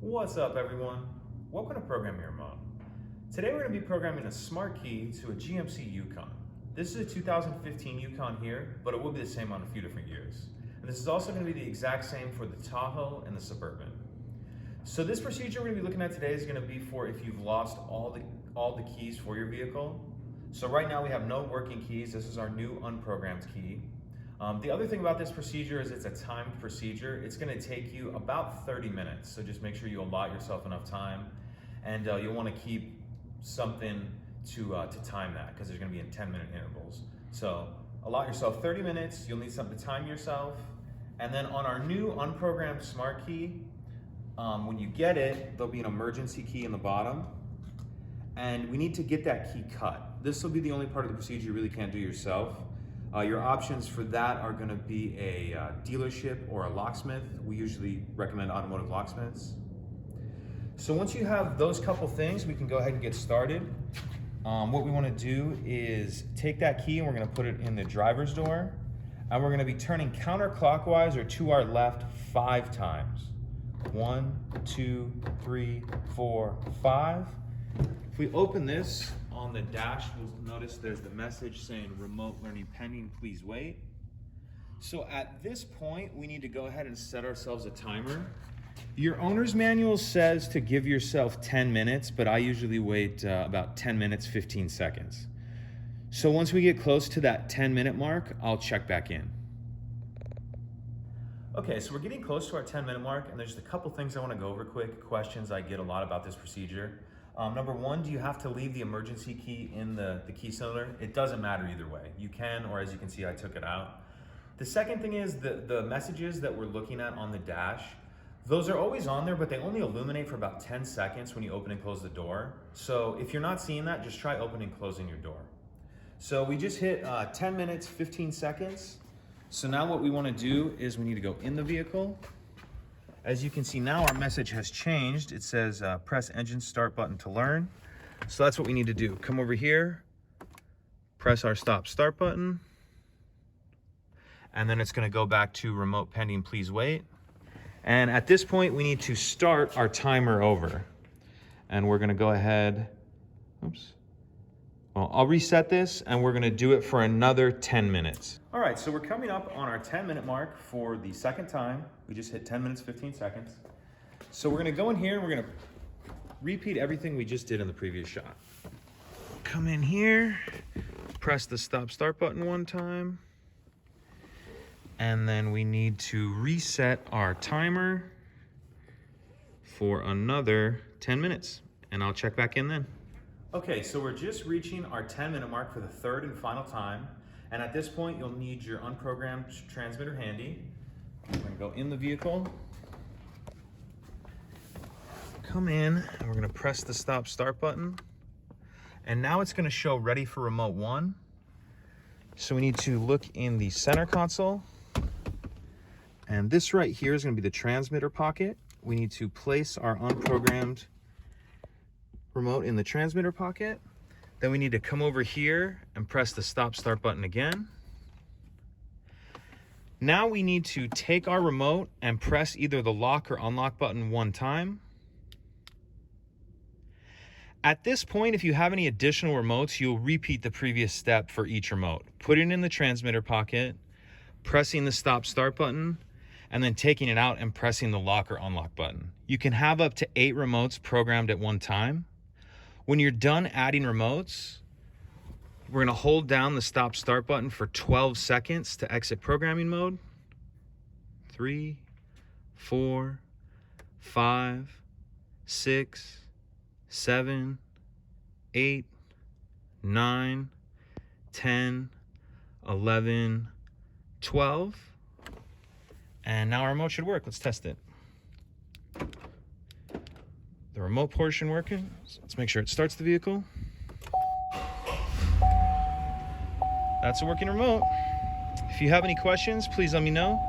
What's up, everyone? Welcome to Program Your Remote. Today we're going to be programming a smart key to a GMC Yukon. This is a 2015 Yukon here, but it will be the same on a few different years. And this is also going to be the exact same for the Tahoe and the Suburban. So this procedure we're going to be looking at today is going to be for if you've lost all the keys for your vehicle. So right now we have no working keys. This is our new unprogrammed key. The other thing about this procedure is it's a timed procedure. It's going to take you about 30 minutes. So just make sure you allot yourself enough time, and you'll want to keep something to time that, because there's going to be in 10-minute intervals. So allot yourself 30 minutes. You'll need something to time yourself. And then on our new unprogrammed smart key, when you get it, there'll be an emergency key in the bottom, and we need to get that key cut. This will be the only part of the procedure you really can't do yourself. Your options for that are going to be a dealership or a locksmith. We usually recommend automotive locksmiths. So once you have those couple things, we can go ahead and get started. What we want to do is take that key and we're going to put it in the driver's door, and we're going to be turning counterclockwise or to our left 5 times. 1, 2, 3, 4, 5. If we open this on the dash, we'll notice there's the message saying remote learning pending, please wait. So at this point, we need to go ahead and set ourselves a timer. Your owner's manual says to give yourself 10 minutes, but I usually wait about 10 minutes, 15 seconds. So once we get close to that 10-minute mark, I'll check back in. Okay, so we're getting close to our 10-minute mark, and there's a couple things I want to go over quick, questions I get a lot about this procedure. Number one, do you have to leave the emergency key in the key cylinder? It doesn't matter either way. You can, or as you can see, I took it out. The second thing is the messages that we're looking at on the dash, those are always on there, but they only illuminate for about 10 seconds when you open and close the door. So if you're not seeing that, just try opening and closing your door. So we just hit 10 minutes, 15 seconds. So now what we want to do is we need to go in the vehicle. As you can see now, our message has changed. It says press engine start button to learn. So that's what we need to do. Come over here, press our stop start button, and then it's going to go back to remote pending, please wait. And at this point, we need to start our timer over. And we're going to go ahead, well, I'll reset this, and we're going to do it for another 10 minutes. All right, so we're coming up on our 10-minute mark for the second time. We just hit 10 minutes, 15 seconds. So we're going to go in here, and we're going to repeat everything we just did in the previous shot. Come in here, press the stop start button one time, and then we need to reset our timer for another 10 minutes, and I'll check back in then. Okay, so we're just reaching our 10-minute mark for the third and final time. And at this point, you'll need your unprogrammed transmitter handy. We're gonna go in the vehicle, come in, and we're gonna press the stop start button. And now it's gonna show ready for remote 1. So we need to look in the center console. And this right here is gonna be the transmitter pocket. We need to place our unprogrammed remote in the transmitter pocket. Then we need to come over here and press the stop start button again. Now we need to take our remote and press either the lock or unlock button one time. At this point, if you have any additional remotes, you'll repeat the previous step for each remote. Put it in the transmitter pocket, pressing the stop start button, and then taking it out and pressing the lock or unlock button. You can have up to 8 remotes programmed at one time. When you're done adding remotes, we're going to hold down the stop start button for 12 seconds to exit programming mode. 3, 4, 5, 6, 7, 8, 9, 10, 11, 12. And now our remote should work. Let's test it. The remote portion working. So let's make sure it starts the vehicle. That's a working remote. If you have any questions, please let me know.